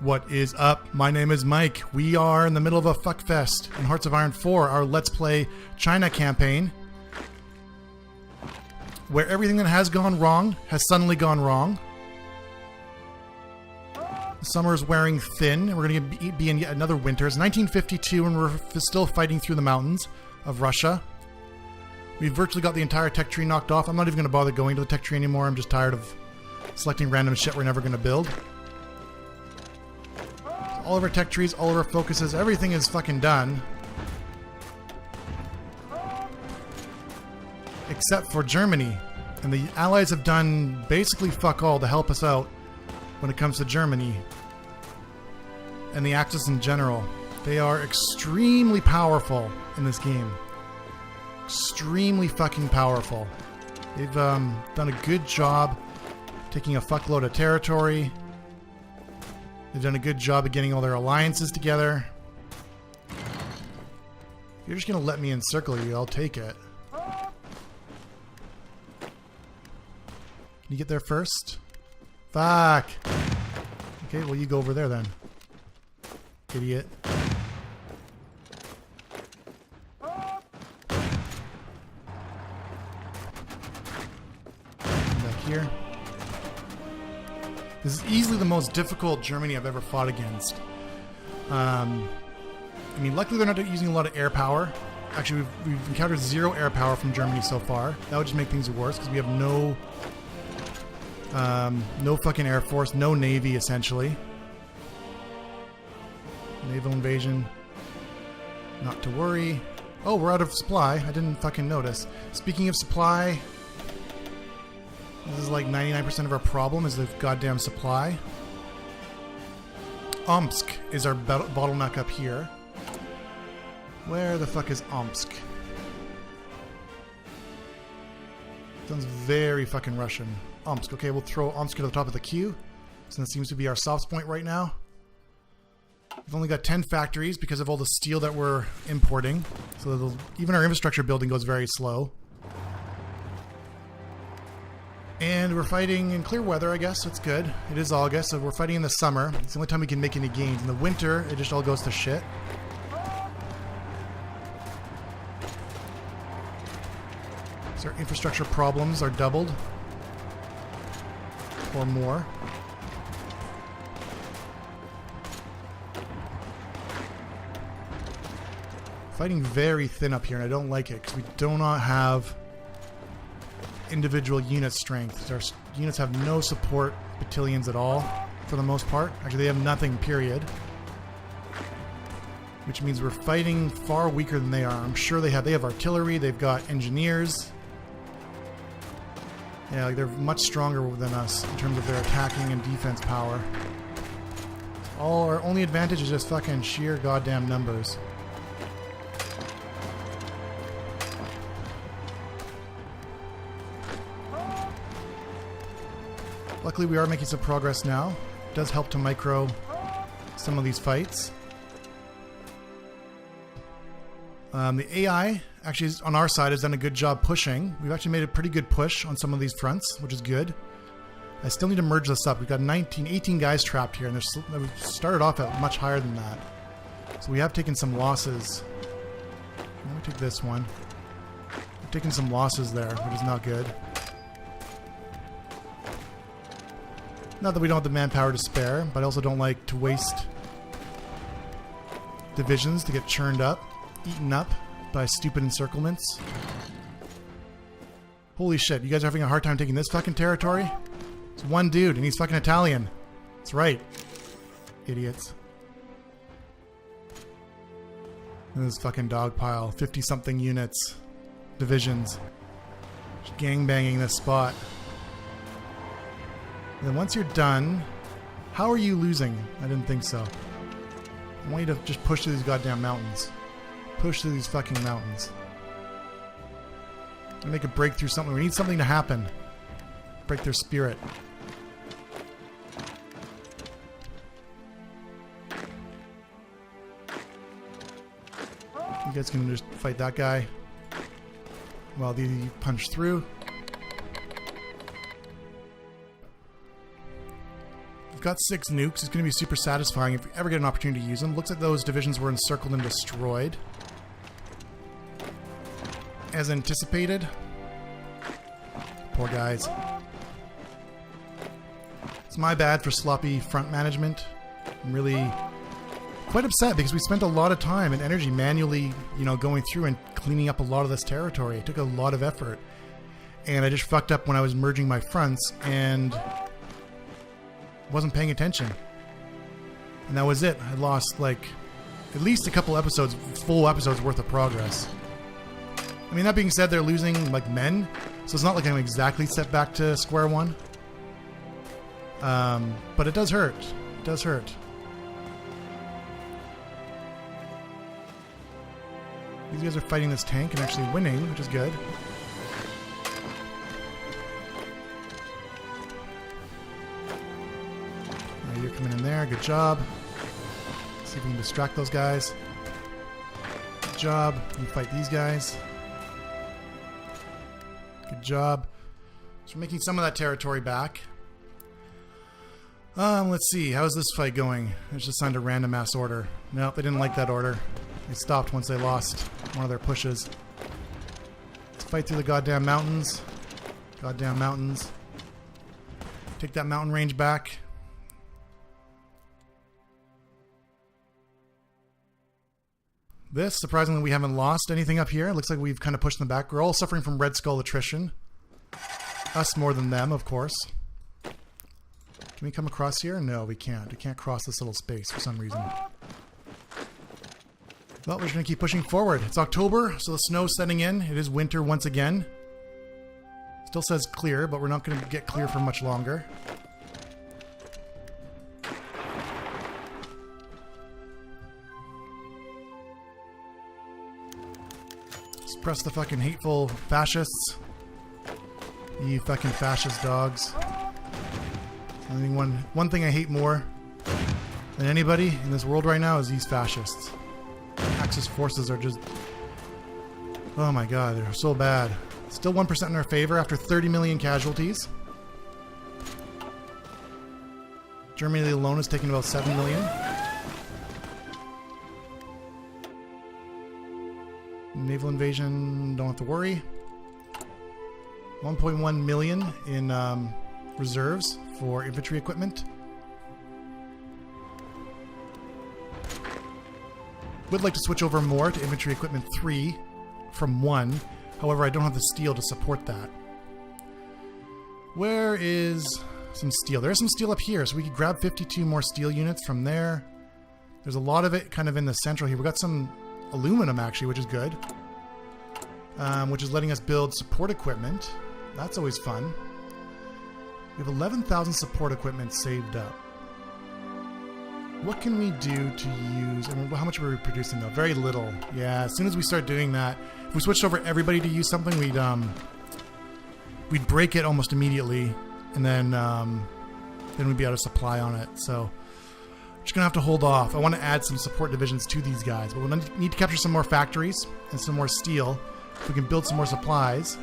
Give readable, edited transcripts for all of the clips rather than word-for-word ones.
What is up? My name is Mike. We are in the middle of a fuckfest in Hearts of Iron 4, our Let's Play China campaign, where everything that has gone wrong has suddenly gone wrong. Summer is wearing thin, and we're going to be in yet another winter. It's 1952, and we're still fighting through the mountains of Russia. We've virtually got the entire tech tree knocked off. I'm not even going to bother going to the tech tree anymore. I'm just tired of selecting random shit we're never going to build. All of our tech trees, all of our focuses, everything is fucking done. Except for Germany. And the Allies have done basically fuck all to help us out when it comes to Germany. And the Axis in general. They are extremely powerful in this game. Extremely fucking powerful. They've done a good job taking a fuckload of territory. They've done a good job of getting all their alliances together. If you're just going to let me encircle you, I'll take it. Can you get there first? Fuck! Okay, well you go over there then. Idiot. Come back here. This is easily the most difficult Germany I've ever fought against. I mean, luckily they're not using a lot of air power. Actually, we've encountered zero air power from Germany so far. That would just make things worse because we have no fucking air force, no navy essentially. Naval invasion. Not to worry. Oh, we're out of supply. I didn't fucking notice. Speaking of supply, this is like 99% of our problem is the goddamn supply. Omsk is our bottleneck up here. Where the fuck is Omsk? Sounds very fucking Russian. Omsk. Okay, we'll throw Omsk to the top of the queue. So that seems to be our soft point right now. We've only got 10 factories because of all the steel that we're importing. So even our infrastructure building goes very slow. And we're fighting in clear weather, I guess, so it's good. It is August, so we're fighting in the summer. It's the only time we can make any gains. In the winter, it just all goes to shit. So our infrastructure problems are doubled. Or more. Fighting very thin up here, and I don't like it, because we do not have individual unit strength. Our units have no support battalions at all, for the most part. Actually, they have nothing, period. Which means we're fighting far weaker than they are. I'm sure they have artillery, they've got engineers. Yeah, like they're much stronger than us in terms of their attacking and defense power. Our only advantage is just fucking sheer goddamn numbers. Luckily, we are making some progress now. It does help to micro some of these fights. The AI, actually, on our side, has done a good job pushing. We've actually made a pretty good push on some of these fronts, which is good. I still need to merge this up. We've got 18 guys trapped here, and we've started off at much higher than that. So we have taken some losses. Let me take this one. We've taken some losses there, which is not good. Not that we don't have the manpower to spare, but I also don't like to waste divisions to get churned up, eaten up by stupid encirclements. Holy shit, you guys are having a hard time taking this fucking territory? It's one dude, and he's fucking Italian. That's right. Idiots. And this fucking dog pile. 50-something units. Divisions. Just gangbanging this spot. And then once you're done, how are you losing? I didn't think so. I want you to just push through these goddamn mountains. Push through these fucking mountains. And make a breakthrough something. We need something to happen. Break their spirit. You guys can just fight that guy while they punch through. got 6 nukes. It's going to be super satisfying if we ever get an opportunity to use them. Looks like those divisions were encircled and destroyed. As anticipated. Poor guys. It's my bad for sloppy front management. I'm really quite upset because we spent a lot of time and energy manually, going through and cleaning up a lot of this territory. It took a lot of effort. And I just fucked up when I was merging my fronts and wasn't paying attention. And that was it. I lost like at least a couple episodes, full episodes worth of progress. I mean, that being said, they're losing like men, so it's not like I'm exactly set back to square one. But it does hurt. It does hurt. These guys are fighting this tank and actually winning, which is good. You're coming in there. Good job. Let's see if we can distract those guys. Good job. You fight these guys. Good job. So we're making some of that territory back. Let's see. How's this fight going? I just signed a random ass order. Nope, they didn't like that order. They stopped once they lost one of their pushes. Let's fight through the goddamn mountains. Goddamn mountains. Take that mountain range back. This, surprisingly, we haven't lost anything up here. It looks like we've kind of pushed them back. We're all suffering from Red Skull attrition. Us more than them, of course. Can we come across here? No, we can't. We can't cross this little space for some reason. Well, we're just going to keep pushing forward. It's October, so the snow's setting in. It is winter once again. Still says clear, but we're not going to get clear for much longer. Suppress the fucking hateful fascists. You fucking fascist dogs. I think one thing I hate more than anybody in this world right now is these fascists. Axis forces are just... oh my god, they're so bad. Still 1% in our favor after 30 million casualties. Germany alone has taken about 7 million. Naval invasion, don't have to worry. 1.1 million in reserves for infantry equipment. Would like to switch over more to infantry equipment 3 from 1. However, I don't have the steel to support that. Where is some steel? There's some steel up here, so we could grab 52 more steel units from there. There's a lot of it kind of in the central here. We've got some aluminum actually, which is good. Which is letting us build support equipment. That's always fun. We have 11,000 support equipment saved up. What can we do to use... I mean, how much are we producing though? Very little. Yeah, as soon as we start doing that, if we switched over everybody to use something, we'd break it almost immediately, and then we'd be out of supply on it. So I'm just gonna have to hold off. I want to add some support divisions to these guys, but we'll need to capture some more factories and some more steel. So we can build some more supplies,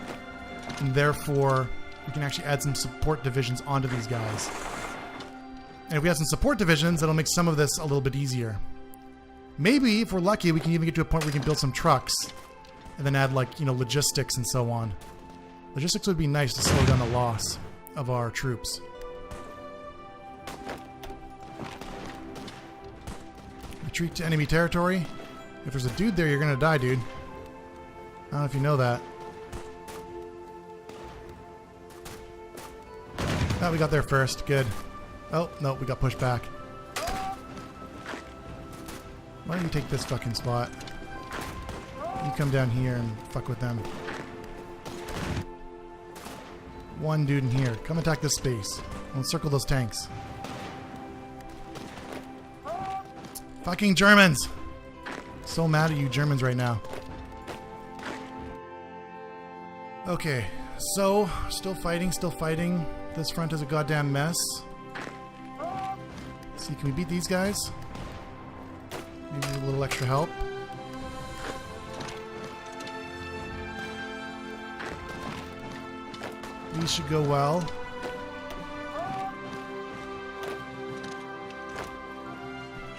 and therefore we can actually add some support divisions onto these guys. And if we have some support divisions, that'll make some of this a little bit easier. Maybe, if we're lucky, we can even get to a point where we can build some trucks and then add, like, logistics and so on. Logistics would be nice to slow down the loss of our troops. Retreat to enemy territory. If there's a dude there, you're gonna die, dude. I don't know if you know that. Oh, we got there first. Good. Oh, no, we got pushed back. Why don't you take this fucking spot? You come down here and fuck with them. One dude in here. Come attack this space. We'll encircle those tanks. Fucking Germans! So mad at you Germans right now. Okay, so, still fighting. This front is a goddamn mess. Let's see, can we beat these guys? Maybe a little extra help. These should go well.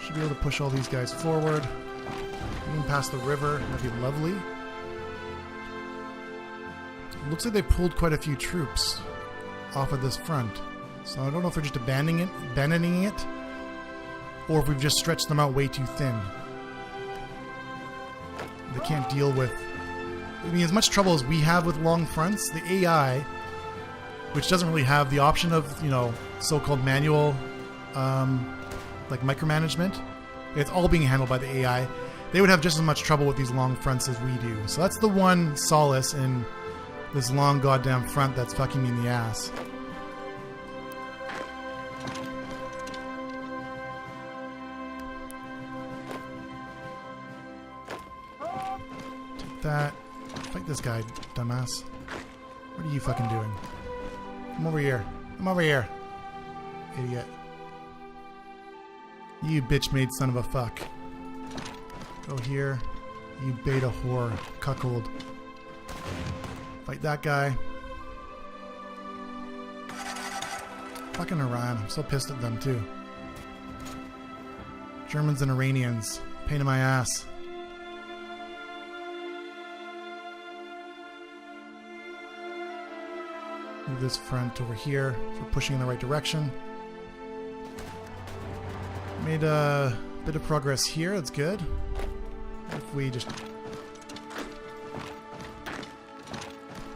Should be able to push all these guys forward. Even past the river. That'd be lovely. It looks like they pulled quite a few troops off of this front. So I don't know if they're just abandoning it, or if we've just stretched them out way too thin. They can't deal with... I mean, as much trouble as we have with long fronts, the AI, which doesn't really have the option of, you know, so-called manual, like micromanagement, it's all being handled by the AI. They would have just as much trouble with these long fronts as we do. So that's the one solace in this long goddamn front that's fucking me in the ass. Take that. Fight this guy, dumbass. What are you fucking doing? Come over here. Come over here. Idiot. You bitch-made son of a fuck. Go here. You beta whore. Cuckold. Fight that guy. Fucking Iran. I'm so pissed at them too. Germans and Iranians. Pain in my ass. Move this front over here for pushing in the right direction. Made a bit of progress here. That's good. If we just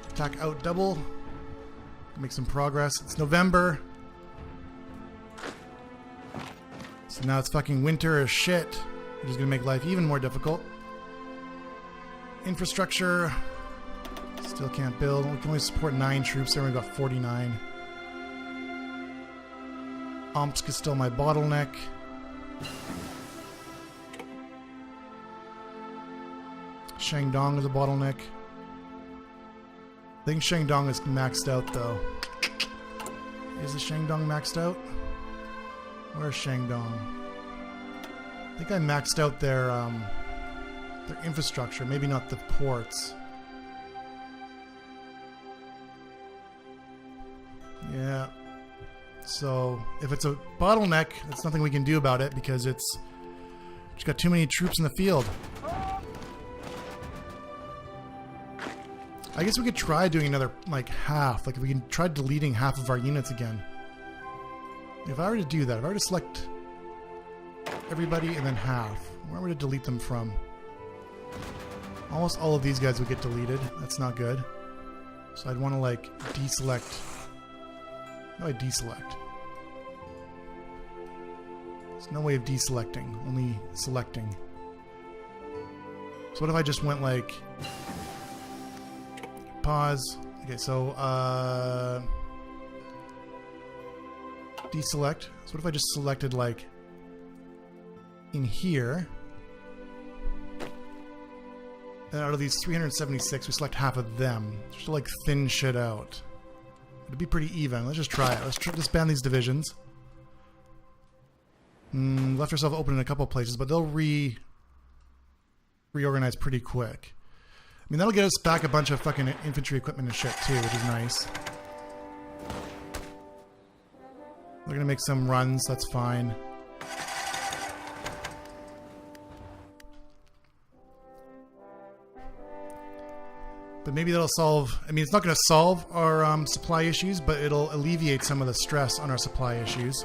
attack out double, make some progress. It's November, so now it's fucking winter as shit, which is gonna make life even more difficult. Infrastructure still can't build. We can only support 9 troops there. We've got 49. Omsk is still my bottleneck. Shandong is a bottleneck. I think Shandong is maxed out though. Is the Shandong maxed out? Where's Shandong? I think I maxed out their infrastructure, maybe not the ports. Yeah. So if it's a bottleneck, there's nothing we can do about it because it's just got too many troops in the field. I guess we could try doing another, like, half. Like, if we can try deleting half of our units again. If I were to do that, if I were to select everybody and then half, where would it delete them from? Almost all of these guys would get deleted. That's not good. So I'd want to, like, deselect. No, I deselect. There's no way of deselecting, only selecting. So what if I just went, like... Pause. Okay, so deselect. So what if I just selected like in here, and out of these 376, we select half of them, just to like thin shit out. It'd be pretty even. Let's just try it. Let's disband these divisions. Left ourselves open in a couple places, but they'll reorganize pretty quick. I mean, that'll get us back a bunch of fucking infantry equipment and shit too, which is nice. We're gonna make some runs, that's fine. But maybe that'll solve... I mean, it's not gonna solve our supply issues, but it'll alleviate some of the stress on our supply issues.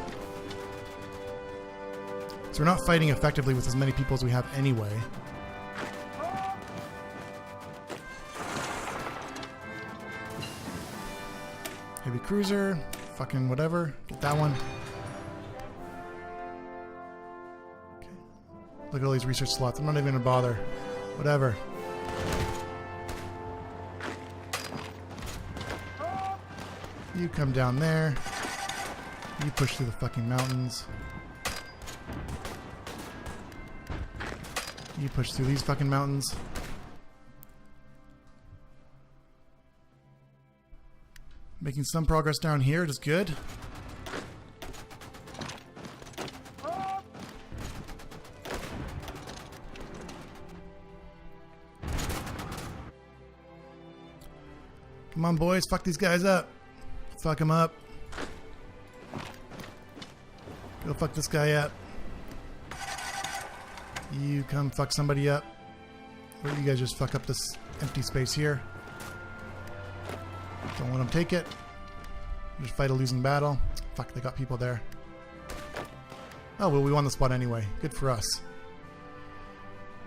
So we're not fighting effectively with as many people as we have anyway. Heavy cruiser, fucking whatever. Get that one. Okay. Look at all these research slots. I'm not even gonna bother. Whatever. You come down there. You push through the fucking mountains. You push through these fucking mountains. Making some progress down here, just good. Come on, boys, fuck these guys up. Fuck them up. Go fuck this guy up. You come fuck somebody up. Or you guys just fuck up this empty space here. Don't let them take it. Just fight a losing battle. Fuck, they got people there. Oh, well, we won the spot anyway. Good for us.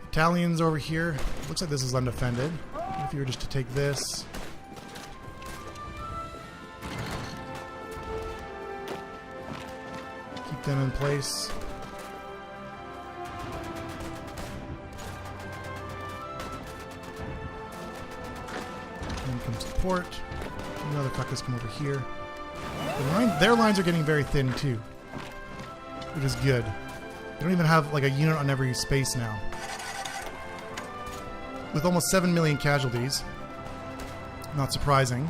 Italians over here. Looks like this is undefended. If you were just to take this. Keep them in place. And come support. Another fuckers come over here. Their lines are getting very thin too, which is good. They don't even have like a unit on every space now. With almost 7 million casualties. Not surprising.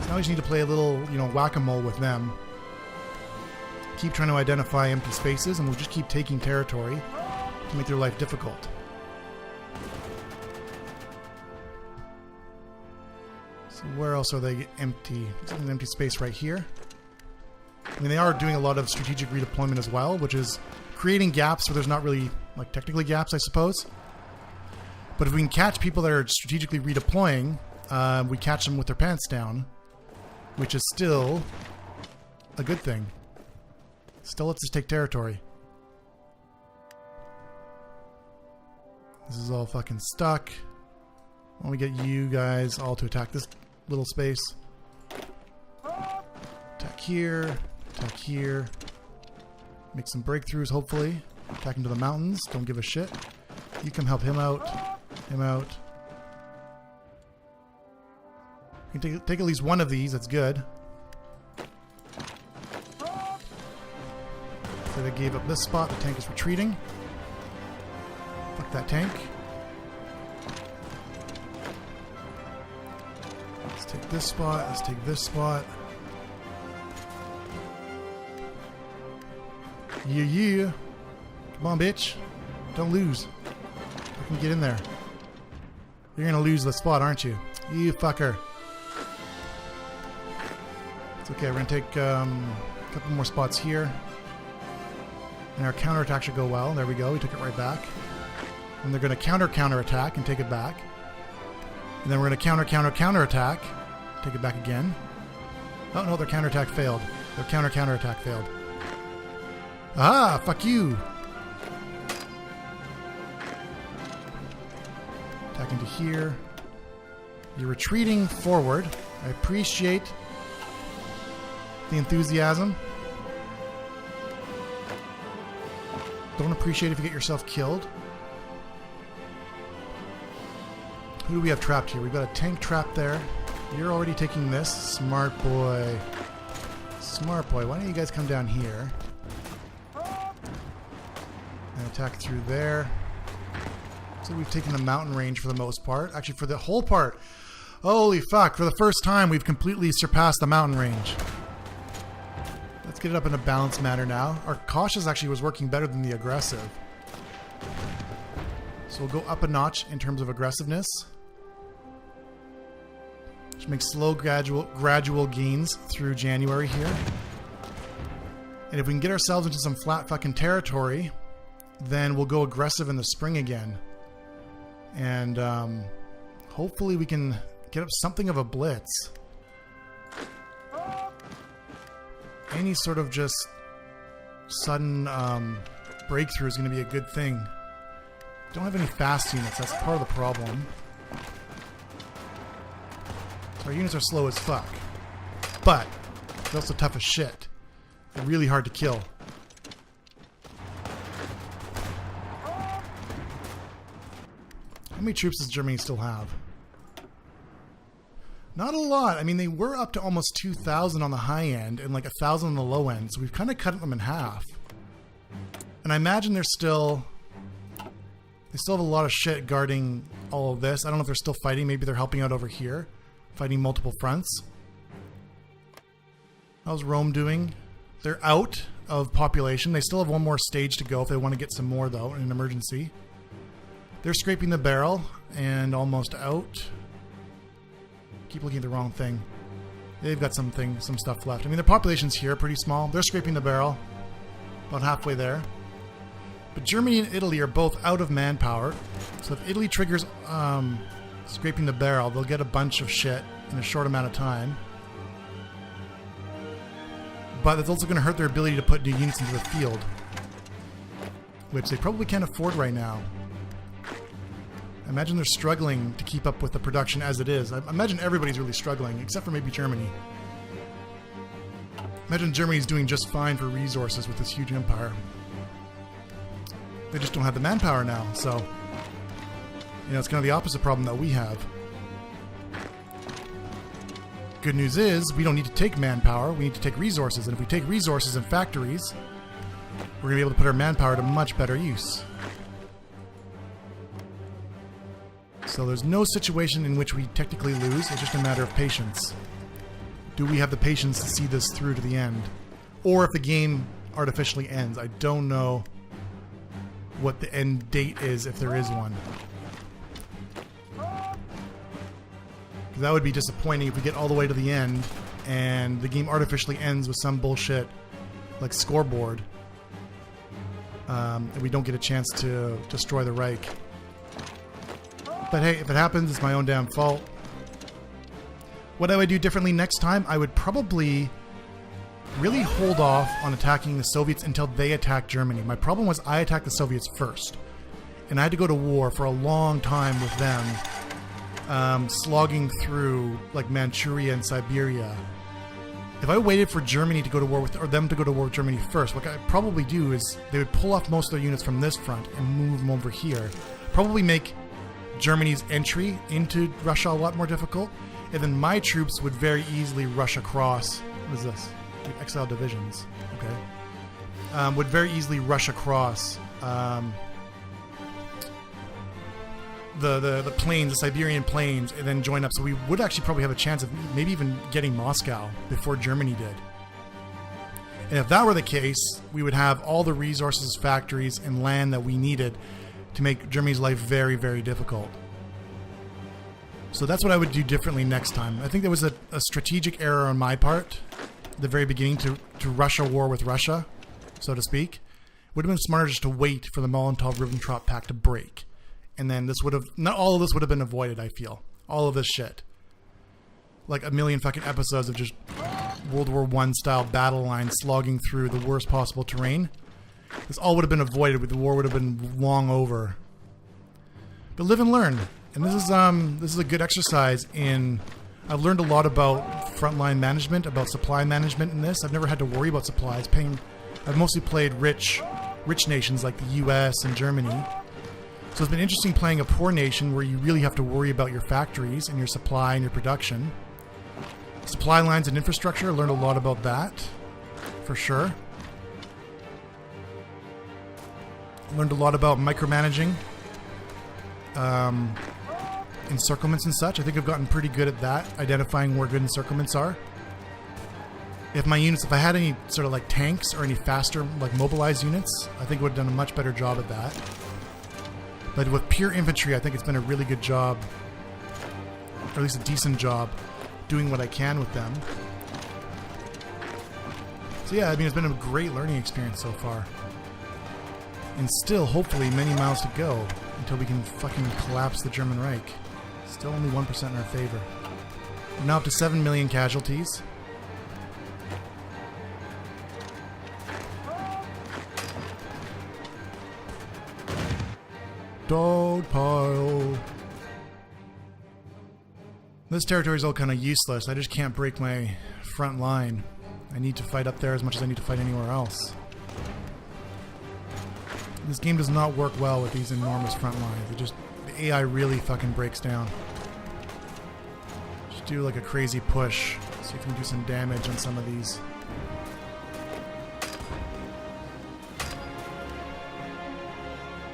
So now we just need to play a little, you know, whack-a-mole with them. Keep trying to identify empty spaces, and we'll just keep taking territory to make their life difficult. So where else are they empty? There's an empty space right here. I mean, they are doing a lot of strategic redeployment as well, which is creating gaps where there's not really, like, technically gaps, I suppose. But if we can catch people that are strategically redeploying, we catch them with their pants down, which is still a good thing. Still lets us take territory. This is all fucking stuck. I want to get you guys all to attack this little space. Attack here. Attack here. Make some breakthroughs, hopefully. Attack into the mountains. Don't give a shit. You come help him out. Him out. You can take at least one of these. That's good. So they gave up this spot. The tank is retreating. Fuck that tank. Let's take this spot. Let's take this spot. Yeah. Come on, bitch. Don't lose. I can get in there. You're gonna lose the spot, aren't you? You fucker. It's okay. We're gonna take a couple more spots here. And our counterattack should go well. There we go. We took it right back. And they're gonna counter-attack and take it back. And then we're gonna counter-attack. Take it back again. Oh no, their counterattack failed. Their counter-attack failed. Ah, fuck you. Attack into here. You're retreating forward. I appreciate the enthusiasm. Don't appreciate if you get yourself killed. Who do we have trapped here? We've got a tank trapped there. You're already taking this. Smart boy. Smart boy. Why don't you guys come down here? And attack through there. So we've taken the mountain range for the most part. Actually, for the whole part. Holy fuck. For the first time, we've completely surpassed the mountain range. Let's get it up in a balanced manner now. Our cautious actually was working better than the aggressive. So we'll go up a notch in terms of aggressiveness. Just make slow, gradual gains through January here. And if we can get ourselves into some flat fucking territory, then we'll go aggressive in the spring again. And hopefully we can get up something of a blitz. Any sort of just sudden breakthrough is going to be a good thing. Don't have any fast units. That's part of the problem. So our units are slow as fuck. But they're also tough as shit. They're really hard to kill. How many troops does Germany still have? Not a lot. I mean, they were up to almost 2,000 on the high end and like 1,000 on the low end. So we've kind of cut them in half. And I imagine they still have a lot of shit guarding all of this. I don't know if they're still fighting. Maybe they're helping out over here, fighting multiple fronts. How's Rome doing? They're out of population. They still have one more stage to go if they want to get some more, though, in an emergency. They're scraping the barrel and almost out. Keep looking at the wrong thing. They've got some stuff left. I mean, their population's here pretty small. They're scraping the barrel. About halfway there. But Germany and Italy are both out of manpower. So if Italy triggers scraping the barrel, they'll get a bunch of shit in a short amount of time. But it's also going to hurt their ability to put new units into the field, which they probably can't afford right now. I imagine they're struggling to keep up with the production as it is. I imagine everybody's really struggling, except for maybe Germany. Imagine Germany's doing just fine for resources with this huge empire. They just don't have the manpower now, so it's kind of the opposite problem that we have. Good news is, we don't need to take manpower, we need to take resources, and if we take resources and factories, we're going to be able to put our manpower to much better use. So there's no situation in which we technically lose, it's just a matter of patience. Do we have the patience to see this through to the end? Or if the game artificially ends. I don't know what the end date is, if there is one. That would be disappointing if we get all the way to the end and the game artificially ends with some bullshit like scoreboard, and we don't get a chance to destroy the Reich. But hey, if it happens, it's my own damn fault. What I would do differently next time, I would probably really hold off on attacking the Soviets until they attack Germany. My problem was I attacked the Soviets first, and I had to go to war for a long time with them, slogging through like Manchuria and Siberia. If I waited for Germany to go to war with, or them to go to war with Germany first, what I'd probably do is they would pull off most of their units from this front and move them over here. Probably make Germany's entry into Russia a lot more difficult, and then my troops would very easily rush across. What is this? Exile divisions. Okay. Would very easily rush across the plains, the Siberian plains, and then join up. So we would actually probably have a chance of maybe even getting Moscow before Germany did. And if that were the case, we would have all the resources, factories, and land that we needed to make Germany's life very, very difficult. So that's what I would do differently next time. I think there was a strategic error on my part at the very beginning to rush a war with Russia, so to speak. Would have been smarter just to wait for the Molotov-Ribbentrop Pact to break. And then this would have, not all of this would have been avoided, I feel. All of this shit. Like a million fucking episodes of just World War I style battle lines slogging through the worst possible terrain. This all would have been avoided, the war would have been long over. But live and learn. And this is a good exercise in, I've learned a lot about frontline management, about supply management in this. I've never had to worry about supplies. I've mostly played rich nations like the US and Germany. So it's been interesting playing a poor nation where you really have to worry about your factories and your supply and your production. Supply lines and infrastructure, I learned a lot about that, for sure. Learned a lot about micromanaging, encirclements and such. I think I've gotten pretty good at that, identifying where good encirclements are. If I had any sort of like tanks or any faster like mobilized units, I think I would have done a much better job at that. But with pure infantry, I think it's been a really good job, or at least a decent job, doing what I can with them. So yeah, I mean, it's been a great learning experience so far. And still, hopefully, many miles to go until we can fucking collapse the German Reich. Still only 1% in our favor. We're now up to 7 million casualties. Dog pile. This territory is all kind of useless. I just can't break my front line. I need to fight up there as much as I need to fight anywhere else. This game does not work well with these enormous front lines. The AI really fucking breaks down. Just do like a crazy push. See if we can do some damage on some of these.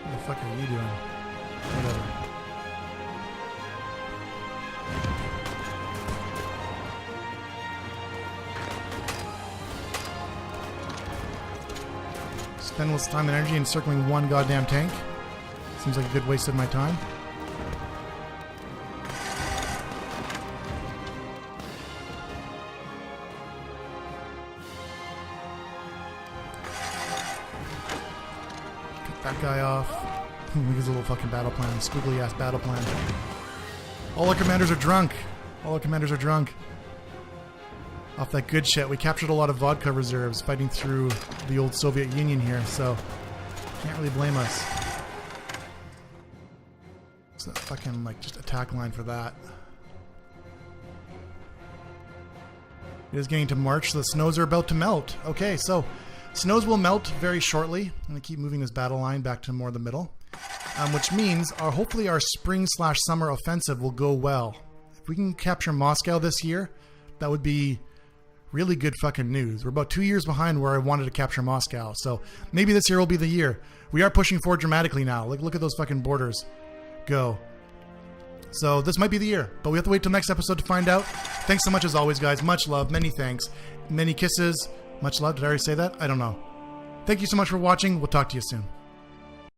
What the fuck are you doing? Whatever. Spend less time and energy encircling one goddamn tank. Seems like a good waste of my time. that guy off. He's a little fucking battle plan. Squiggly ass battle plan. All our commanders are drunk. All our commanders are drunk. Off that good shit. We captured a lot of vodka reserves fighting through the old Soviet Union here, so can't really blame us. It's a fucking, like, just attack line for that. It is getting to March, so the snows are about to melt. Okay, so snows will melt very shortly. I'm going to keep moving this battle line back to more the middle. Which means hopefully our spring/summer offensive will go well. If we can capture Moscow this year, that would be really good fucking news. We're about 2 years behind where I wanted to capture Moscow, so maybe this year will be the year. We are pushing forward dramatically now. Look at those fucking borders go. So this might be the year, but we have to wait till next episode to find out. Thanks so much as always, guys. Much love, many thanks, many kisses. Much love. Did I already say that? I don't know. Thank you so much for watching. We'll talk to you soon.